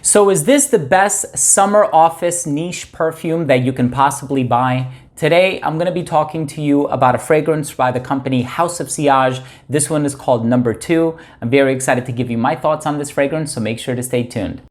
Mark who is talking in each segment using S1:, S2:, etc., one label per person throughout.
S1: So is this the best summer office niche perfume that you can possibly buy? Today, I'm going to be talking to you about a fragrance by the company House of Sillage. This one is called Number 2. I'm very excited to give you my thoughts on this fragrance, so make sure to stay tuned.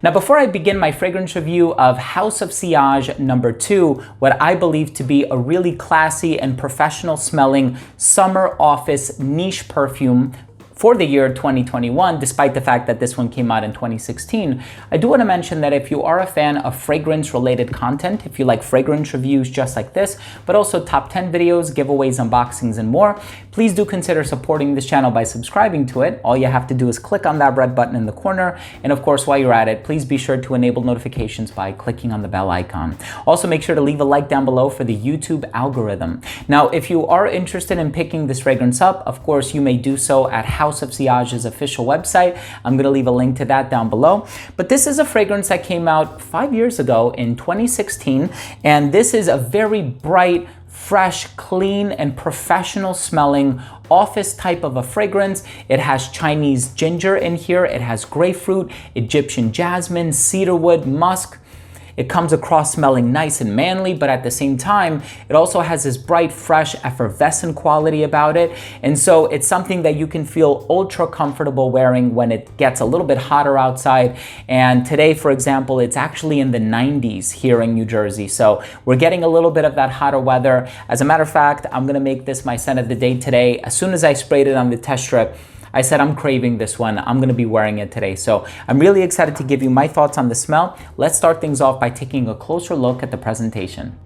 S1: Now, before I begin my fragrance review of House of Sillage Number 2, what I believe to be a really classy and professional smelling summer office niche perfume for the year 2021, despite the fact that this one came out in 2016, I do want to mention that if you are a fan of fragrance-related content, if you like fragrance reviews just like this, but also top 10 videos, giveaways, unboxings, and more, please do consider supporting this channel by subscribing to it. All you have to do is click on that red button in the corner. And of course, while you're at it, please be sure to enable notifications by clicking on the bell icon. Also, make sure to leave a like down below for the YouTube algorithm. Now, if you are interested in picking this fragrance up, of course, you may do so at House of Sillage's official website. I'm going to leave a link to that down below. But this is a fragrance that came out 5 years ago in 2016, and this is a very bright, fresh, clean, and professional smelling office type of a fragrance. It has Chinese ginger in here. It has grapefruit, Egyptian jasmine, cedarwood, musk. It comes across smelling nice and manly, but at the same time, it also has this bright, fresh, effervescent quality about it. And so it's something that you can feel ultra comfortable wearing when it gets a little bit hotter outside. And today, for example, it's actually in the 90s here in New Jersey. So we're getting a little bit of that hotter weather. As a matter of fact, I'm gonna make this my scent of the day today. As soon as I sprayed it on the test strip, I said, I'm craving this one. I'm going to be wearing it today. So I'm really excited to give you my thoughts on the smell. Let's start things off by taking a closer look at the presentation.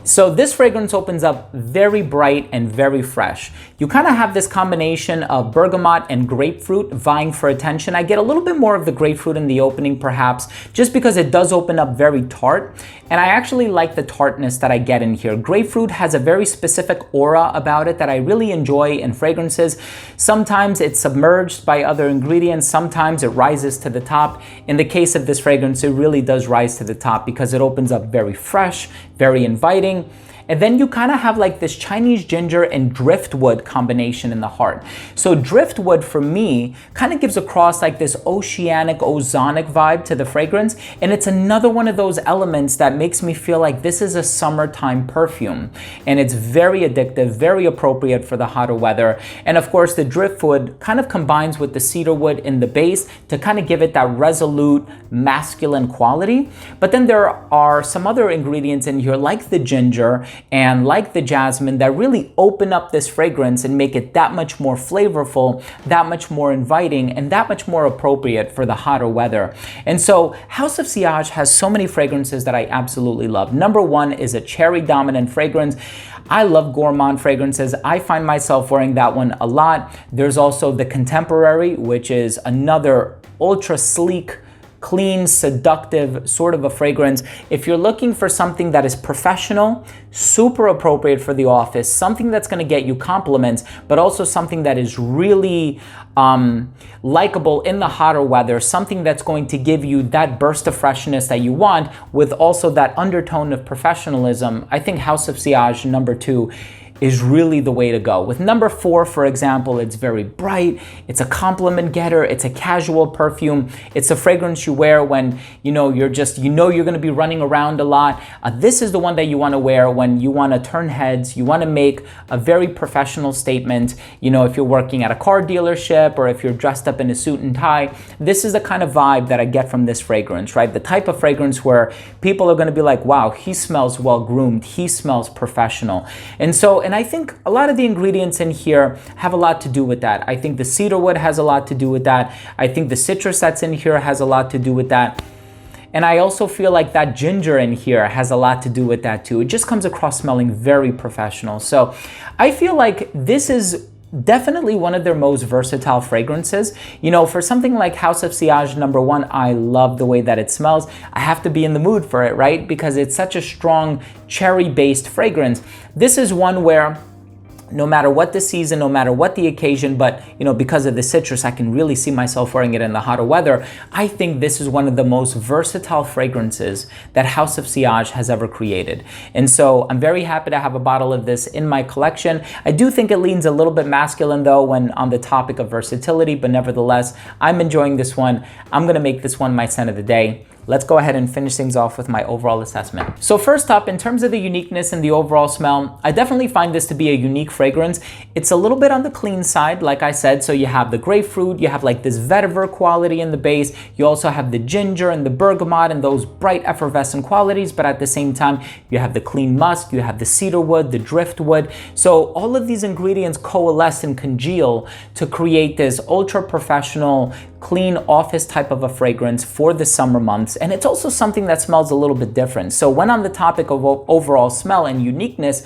S1: So this fragrance opens up very bright and very fresh. You kind of have this combination of bergamot and grapefruit vying for attention. I get a little bit more of the grapefruit in the opening perhaps, just because it does open up very tart. And I actually like the tartness that I get in here. Grapefruit has a very specific aura about it that I really enjoy in fragrances. Sometimes it's submerged by other ingredients. Sometimes it rises to the top. In the case of this fragrance, it really does rise to the top because it opens up very fresh, very inviting. And then you kind of have like this Chinese ginger and driftwood combination in the heart. So driftwood for me kind of gives across like this oceanic, ozonic vibe to the fragrance. And it's another one of those elements that makes me feel like this is a summertime perfume. And it's very addictive, very appropriate for the hotter weather. And of course, the driftwood kind of combines with the cedarwood in the base to kind of give it that resolute, masculine quality. But then there are some other ingredients in here like the ginger and like the jasmine that really open up this fragrance and make it that much more flavorful, that much more inviting, and that much more appropriate for the hotter weather. And so House of Sillage has so many fragrances that I absolutely love. Number 1 is a cherry dominant fragrance. I love gourmand fragrances. I find myself wearing that one a lot. There's also the Contemporary, which is another ultra sleek, clean, seductive sort of a fragrance. If you're looking for something that is professional, super appropriate for the office, something that's going to get you compliments, but also something that is really likable in the hotter weather, something that's going to give you that burst of freshness that you want with also that undertone of professionalism, I think House of Sillage Number 2 is really the way to go. With number 4, for example, it's very bright, it's a compliment getter, it's a casual perfume, it's a fragrance you wear when you're gonna be running around a lot. This is the one that you wanna wear when you wanna turn heads, you wanna make a very professional statement, if you're working at a car dealership or if you're dressed up in a suit and tie. This is the kind of vibe that I get from this fragrance, right? The type of fragrance where people are gonna be like, wow, he smells well groomed, he smells professional. And I think a lot of the ingredients in here have a lot to do with that. I think the cedarwood has a lot to do with that. I think the citrus that's in here has a lot to do with that. And I also feel like that ginger in here has a lot to do with that too. It just comes across smelling very professional. So I feel like this is definitely one of their most versatile fragrances. You know, for something like House of Sillage #1, I love the way that it smells. I have to be in the mood for it, right? Because it's such a strong cherry-based fragrance. This is one where no matter what the season, no matter what the occasion, but you know, because of the citrus, I can really see myself wearing it in the hotter weather. I think this is one of the most versatile fragrances that House of Sillage has ever created. And so I'm very happy to have a bottle of this in my collection. I do think it leans a little bit masculine though when on the topic of versatility, but nevertheless, I'm enjoying this one. I'm gonna make this one my scent of the day. Let's go ahead and finish things off with my overall assessment. So first up, in terms of the uniqueness and the overall smell, I definitely find this to be a unique fragrance. It's a little bit on the clean side, like I said. So you have the grapefruit, you have like this vetiver quality in the base. You also have the ginger and the bergamot and those bright effervescent qualities, but at the same time, you have the clean musk, you have the cedar wood, the driftwood. So all of these ingredients coalesce and congeal to create this ultra professional, clean office type of a fragrance for the summer months. And it's also something that smells a little bit different. So when on the topic of overall smell and uniqueness,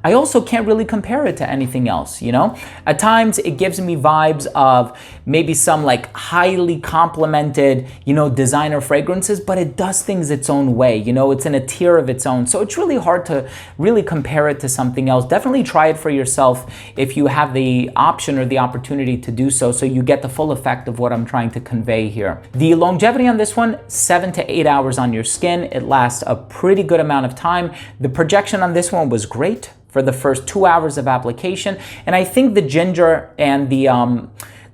S1: I also can't really compare it to anything else, you know? At times it gives me vibes of maybe some like highly complimented, you know, designer fragrances, but it does things its own way, you know, it's in a tier of its own. So it's really hard to really compare it to something else. Definitely try it for yourself if you have the option or the opportunity to do so, so you get the full effect of what I'm trying to convey here. The longevity on this one, 7 to 8 hours on your skin. It lasts a pretty good amount of time. The projection on this one was great for the first 2 hours of application. And I think the ginger and the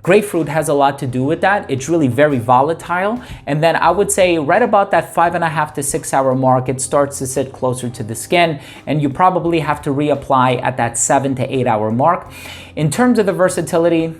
S1: grapefruit has a lot to do with that. It's really very volatile. And then I would say right about that 5.5 to 6 hour mark, it starts to sit closer to the skin, and you probably have to reapply at that 7 to 8 hour mark. In terms of the versatility,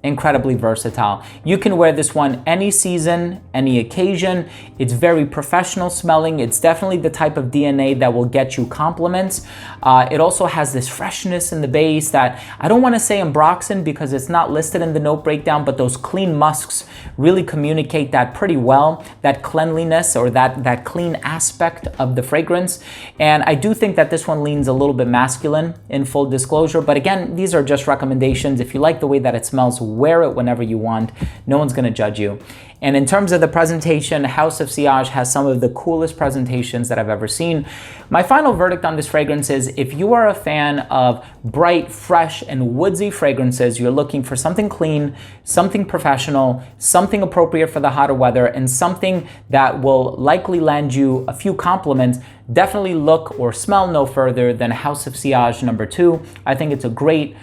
S1: incredibly versatile. You can wear this one any season, any occasion. It's very professional smelling. It's definitely the type of DNA that will get you compliments. It also has this freshness in the base that I don't want to say ambroxan because it's not listed in the note breakdown, but those clean musks really communicate that pretty well, that cleanliness or that clean aspect of the fragrance. And I do think that this one leans a little bit masculine in full disclosure, but again, these are just recommendations. If you like the way that it smells, wear it whenever you want. No one's gonna judge you. And in terms of the presentation, House of Sillage has some of the coolest presentations that I've ever seen. My final verdict on this fragrance is if you are a fan of bright, fresh, and woodsy fragrances, you're looking for something clean, something professional, something appropriate for the hotter weather, and something that will likely land you a few compliments, definitely look or smell no further than House of Sillage #2. I think it's a great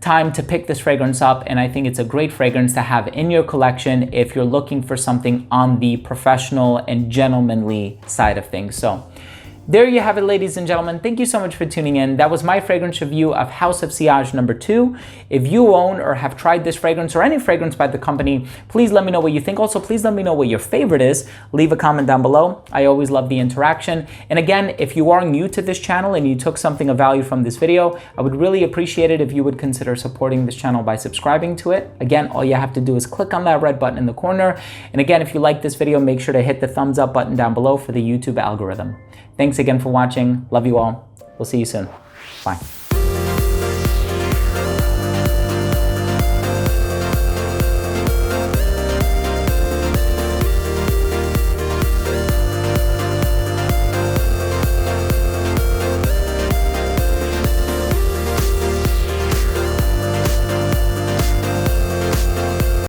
S1: time to pick this fragrance up, and I think it's a great fragrance to have in your collection if you're looking for something on the professional and gentlemanly side of things. So there you have it, ladies and gentlemen. Thank you so much for tuning in. That was my fragrance review of House of Sillage #2. If you own or have tried this fragrance or any fragrance by the company, please let me know what you think. Also, please let me know what your favorite is. Leave a comment down below. I always love the interaction. And again, if you are new to this channel and you took something of value from this video, I would really appreciate it if you would consider supporting this channel by subscribing to it. Again, all you have to do is click on that red button in the corner. And again, if you like this video, make sure to hit the thumbs up button down below for the YouTube algorithm. Thanks again for watching. Love you all. We'll see you soon. Bye.